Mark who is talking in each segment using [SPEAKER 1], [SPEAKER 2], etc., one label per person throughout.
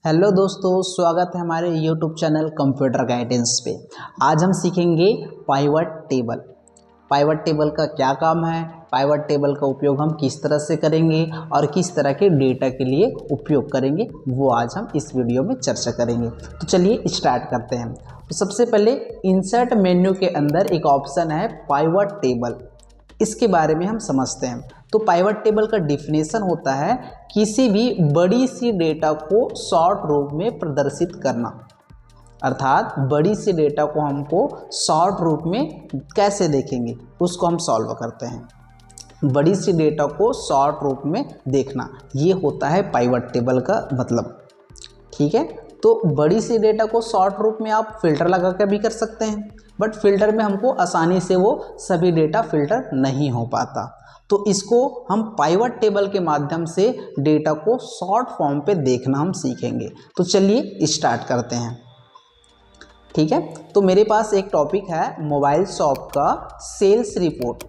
[SPEAKER 1] Hello दोस्तों, स्वागत है हमारे यूट्यूब चैनल कंप्यूटर गाइडेंस पे। आज हम सीखेंगे पाइवट टेबल। पाइवट टेबल का क्या काम है, पाइवट टेबल का उपयोग हम किस तरह से करेंगे और किस तरह के डेटा के लिए उपयोग करेंगे, वो आज हम इस वीडियो में चर्चा करेंगे। तो चलिए स्टार्ट करते हैं। तो सबसे पहले इंसर्ट मेन्यू के अंदर एक ऑप्शन है पाइवट टेबल, इसके बारे में हम समझते हैं। तो पाइवट टेबल का डिफिनेशन होता है किसी भी बड़ी सी डेटा को शॉर्ट रूप में प्रदर्शित करना, अर्थात बड़ी सी डेटा को हमको शॉर्ट रूप में कैसे देखेंगे उसको हम सॉल्व करते हैं। बड़ी सी डेटा को शॉर्ट रूप में देखना, ये होता है पाइवट टेबल का मतलब। ठीक है, तो बड़ी सी डेटा को शॉर्ट रूप में आप फिल्टर लगा कर भी कर सकते हैं, बट फिल्टर में हमको आसानी से वो सभी डेटा फिल्टर नहीं हो पाता। तो इसको हम पाइवट टेबल के माध्यम से डेटा को शॉर्ट फॉर्म पे देखना हम सीखेंगे। तो चलिए स्टार्ट करते हैं। ठीक है, तो मेरे पास एक टॉपिक है मोबाइल शॉप का सेल्स रिपोर्ट,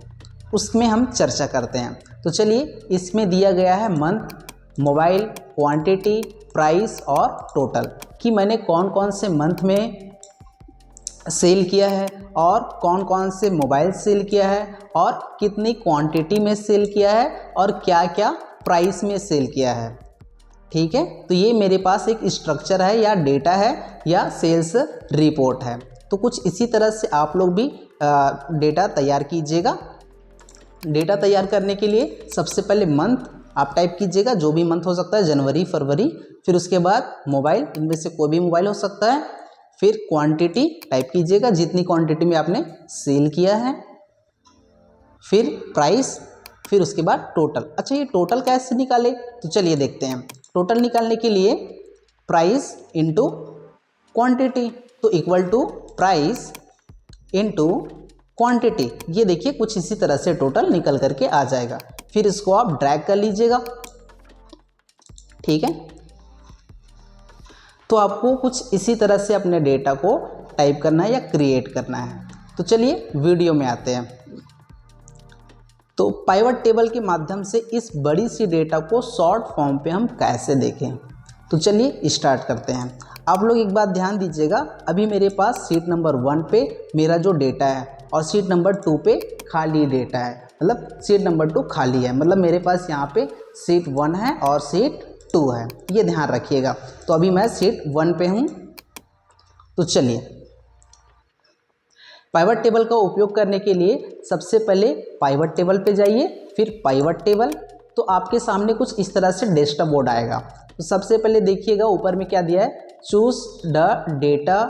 [SPEAKER 1] उसमें हम चर्चा करते हैं। तो चलिए, इसमें दिया गया है मंथ, मोबाइल, क्वांटिटी, प्राइस और टोटल, कि मैंने कौन कौन से मंथ में सेल किया है और कौन कौन से मोबाइल सेल किया है और कितनी क्वांटिटी में सेल किया है और क्या क्या प्राइस में सेल किया है। ठीक है, तो ये मेरे पास एक स्ट्रक्चर है या डेटा है या सेल्स रिपोर्ट है। तो कुछ इसी तरह से आप लोग भी डेटा तैयार कीजिएगा। डेटा तैयार करने के लिए सबसे पहले मंथ आप टाइप कीजिएगा, जो भी मंथ हो सकता है, जनवरी, फरवरी। फिर उसके बाद मोबाइल, इनमें से कोई भी मोबाइल हो सकता है। फिर क्वांटिटी टाइप कीजिएगा, जितनी क्वांटिटी में आपने सेल किया है। फिर प्राइस, फिर उसके बाद टोटल। अच्छा, ये टोटल कैसे निकाले, तो चलिए देखते हैं। टोटल निकालने के लिए प्राइस इंटू क्वांटिटी, तो equal to price into quantity. ये देखिए कुछ इसी तरह से टोटल निकल करके आ जाएगा। फिर इसको आप ड्रैग कर लीजिएगा। ठीक है, तो आपको कुछ इसी तरह से अपने डेटा को टाइप करना है या क्रिएट करना है। तो चलिए वीडियो में आते हैं। तो पाइवट टेबल के माध्यम से इस बड़ी सी डेटा को शॉर्ट फॉर्म पे हम कैसे देखें, तो चलिए स्टार्ट करते हैं। आप लोग एक बात ध्यान दीजिएगा, अभी मेरे पास सीट नंबर 1 पे मेरा जो डेटा है और सीट नंबर 2 पे खाली डेटा है, मतलब सीट नंबर 2 खाली है, मतलब मेरे पास यहाँ पे सीट 1 है और सीट 2 है, ये ध्यान रखिएगा। तो अभी मैं सीट 1 पे हूँ। तो चलिए, पाइवट टेबल का उपयोग करने के लिए सबसे पहले पाइवट टेबल पे जाइए, फिर पाइवट टेबल। तो आपके सामने कुछ इस तरह से डेस्कटॉप बोर्ड आएगा। तो सबसे पहले देखिएगा ऊपर में क्या दिया है, choose the data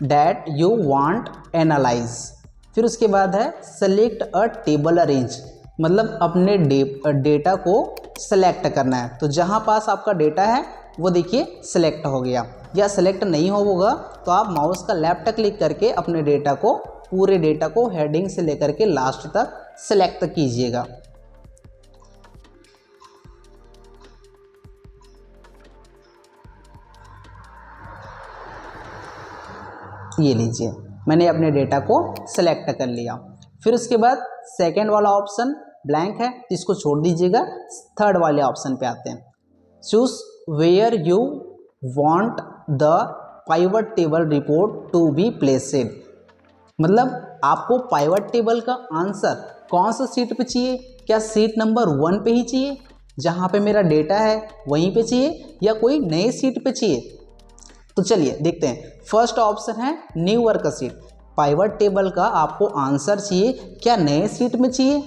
[SPEAKER 1] that you want analyse. फिर उसके बाद है सेलेक्ट अ टेबल अरेंज, मतलब अपने डेटा को सेलेक्ट करना है। तो जहाँ पास आपका डेटा है वो देखिए सेलेक्ट हो गया, या सेलेक्ट नहीं होगा तो आप माउस का लेफ्ट क्लिक करके अपने डेटा को, पूरे डेटा को हेडिंग से लेकर के लास्ट तक सेलेक्ट कीजिएगा। ये लीजिए, मैंने अपने डेटा को सेलेक्ट कर लिया। फिर उसके बाद सेकेंड वाला ऑप्शन ब्लैंक है, तो इसको छोड़ दीजिएगा। थर्ड वाले ऑप्शन पे आते हैं, choose where you want the pivot table report to be placed, मतलब आपको पाइवट टेबल का आंसर कौन सा सीट पे चाहिए। क्या सीट नंबर 1 पे ही चाहिए, जहाँ पे मेरा डेटा है वहीं पे चाहिए, या कोई नए सीट पे चाहिए। तो चलिए देखते हैं। फर्स्ट ऑप्शन है new work seat, pivot table का आपको आंसर चाहिए क्या नए सीट में चाहिए,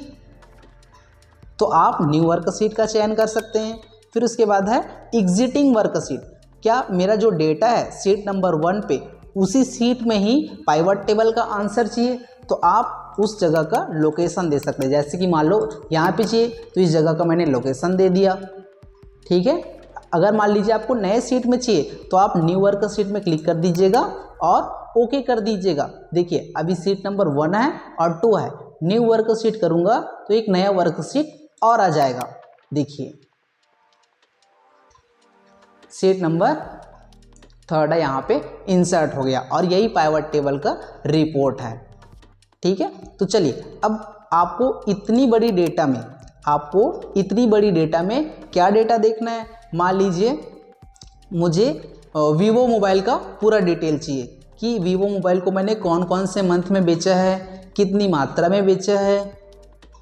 [SPEAKER 1] तो आप न्यू वर्क सीट का चयन कर सकते हैं। फिर उसके बाद है एग्जिटिंग वर्क सीट, क्या मेरा जो डेटा है सीट नंबर 1 पे उसी सीट में ही पाइवट टेबल का आंसर चाहिए, तो आप उस जगह का लोकेशन दे सकते हैं। जैसे कि मान लो यहाँ पे चाहिए तो इस जगह का मैंने लोकेशन दे दिया। ठीक है, अगर मान लीजिए आपको नए सीट में चाहिए तो आप न्यू वर्क सीट में क्लिक कर दीजिएगा और ओके कर दीजिएगा। देखिए अभी सीट नंबर 1 है और 2 है, न्यू वर्क सीट करूँगा तो एक नया वर्क सीट और आ जाएगा। देखिए सीट नंबर 3 है, यहाँ पे इंसर्ट हो गया, और यही पाइवट टेबल का रिपोर्ट है। ठीक है, तो चलिए अब आपको इतनी बड़ी डेटा में क्या डेटा देखना है। मान लीजिए मुझे वीवो मोबाइल का पूरा डिटेल चाहिए कि वीवो मोबाइल को मैंने कौन कौन से मंथ में बेचा है, कितनी मात्रा में बेचा है,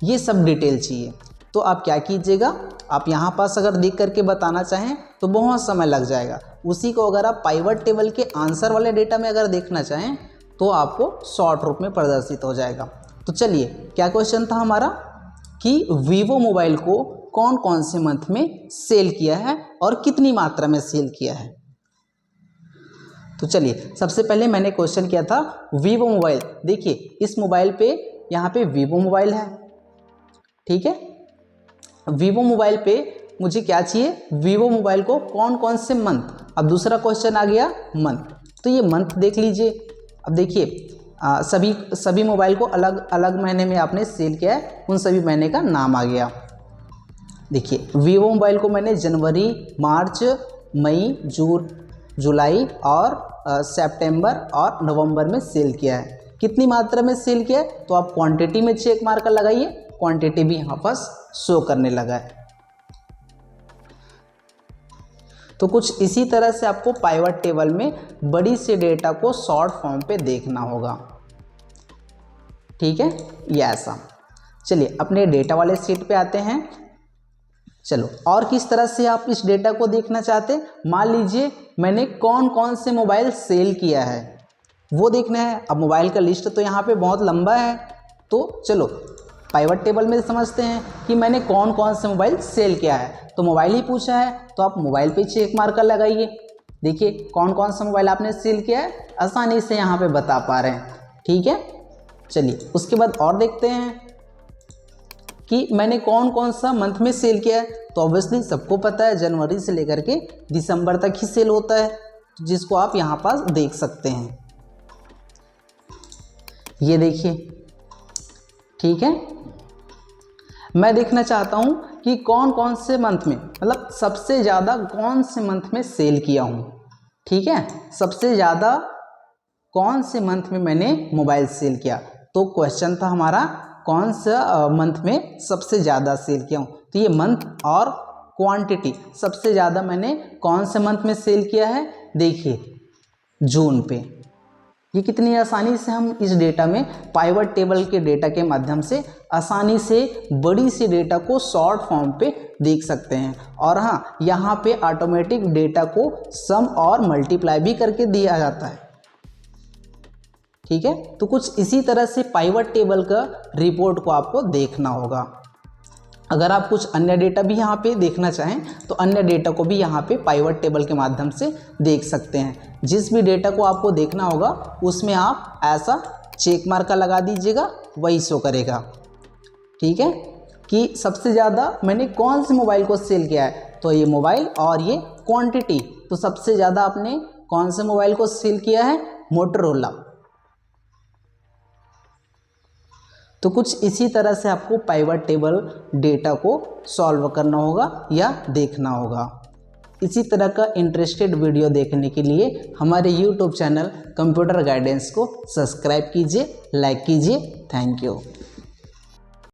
[SPEAKER 1] ये सब डिटेल चाहिए। तो आप क्या कीजिएगा, आप यहाँ पास अगर देख करके बताना चाहें तो बहुत समय लग जाएगा। उसी को अगर आप पाइवट टेबल के आंसर वाले डेटा में अगर देखना चाहें तो आपको शॉर्ट रूप में प्रदर्शित हो जाएगा। तो चलिए, क्या क्वेश्चन था हमारा कि वीवो मोबाइल को कौन कौन से मंथ में सेल किया है और कितनी मात्रा में सेल किया है। तो चलिए, सबसे पहले मैंने क्वेश्चन किया था वीवो मोबाइल। देखिए, इस मोबाइल पे यहाँ पे वीवो मोबाइल है, ठीक है। वीवो मोबाइल पे मुझे क्या चाहिए, वीवो मोबाइल को कौन कौन से मंथ। अब दूसरा क्वेश्चन आ गया मंथ, तो ये मंथ देख लीजिए। अब देखिए, सभी मोबाइल को अलग अलग महीने में आपने सेल किया है, उन सभी महीने का नाम आ गया। देखिए, वीवो मोबाइल को मैंने जनवरी, मार्च, मई, जून, जुलाई और सितंबर और नवंबर में सेल किया है। कितनी मात्रा में सेल किया है, तो आप क्वांटिटी में चेक मार्कर लगाइए, क्वांटिटी भी यहाँ पर शो करने लगा है। तो कुछ इसी तरह से आपको पाइवट टेबल में बड़ी से डेटा को शॉर्ट फॉर्म पे देखना होगा, ठीक है, ये ऐसा। चलिए, अपने डेटा वाले शीट पे आते हैं। चलो, और किस तरह से आप इस डेटा को देखना चाहते हैं। मान लीजिए मैंने कौन कौन से मोबाइल सेल किया है वो देखना है। अब मोबाइल का लिस्ट तो यहाँ पे बहुत लंबा है, तो चलो पाइवट टेबल में समझते हैं कि मैंने कौन कौन से मोबाइल सेल किया है। तो मोबाइल ही पूछा है तो आप मोबाइल पे चेक मार्कर लगाइए। देखिए, कौन कौन सा मोबाइल आपने सेल किया है, आसानी से यहाँ पे बता पा रहे हैं, ठीक है। चलिए, उसके बाद और देखते हैं कि मैंने कौन कौन सा मंथ में सेल किया है। तो ऑब्वियसली सबको पता है जनवरी से लेकर के दिसंबर तक ही सेल होता है, जिसको आप यहाँ पास देख सकते हैं। ये देखिए, ठीक है। मैं देखना चाहता हूँ कि कौन कौन से मंथ में, मतलब सबसे ज़्यादा कौन से मंथ में सेल किया हूँ, ठीक है। सबसे ज़्यादा कौन से मंथ में मैंने मोबाइल सेल किया। तो क्वेश्चन था हमारा कौन सा मंथ में सबसे ज़्यादा सेल किया हूँ। तो ये मंथ और क्वांटिटी, सबसे ज़्यादा मैंने कौन से मंथ में सेल किया है, देखिए जून पे। ये कितनी आसानी से हम इस डेटा में पाइवट टेबल के डेटा के माध्यम से आसानी से बड़ी सी डेटा को शॉर्ट फॉर्म पे देख सकते हैं। और हाँ, यहाँ पे ऑटोमेटिक डेटा को सम और मल्टीप्लाई भी करके दिया जाता है, ठीक है। तो कुछ इसी तरह से पाइवट टेबल का रिपोर्ट को आपको देखना होगा। अगर आप कुछ अन्य डेटा भी यहाँ पे देखना चाहें तो अन्य डेटा को भी यहाँ पे पाइवट टेबल के माध्यम से देख सकते हैं। जिस भी डेटा को आपको देखना होगा उसमें आप ऐसा चेक मार्का लगा दीजिएगा, वही शो करेगा, ठीक है, कि सबसे ज़्यादा मैंने कौन से मोबाइल को सेल किया है। तो ये मोबाइल और ये क्वांटिटी, तो सबसे ज़्यादा आपने कौन से मोबाइल को सेल किया है, मोटोरोला। तो कुछ इसी तरह से आपको पाइवट टेबल डेटा को सॉल्व करना होगा या देखना होगा। इसी तरह का इंटरेस्टेड वीडियो देखने के लिए हमारे YouTube चैनल कंप्यूटर गाइडेंस को सब्सक्राइब कीजिए, लाइक कीजिए। Thank you.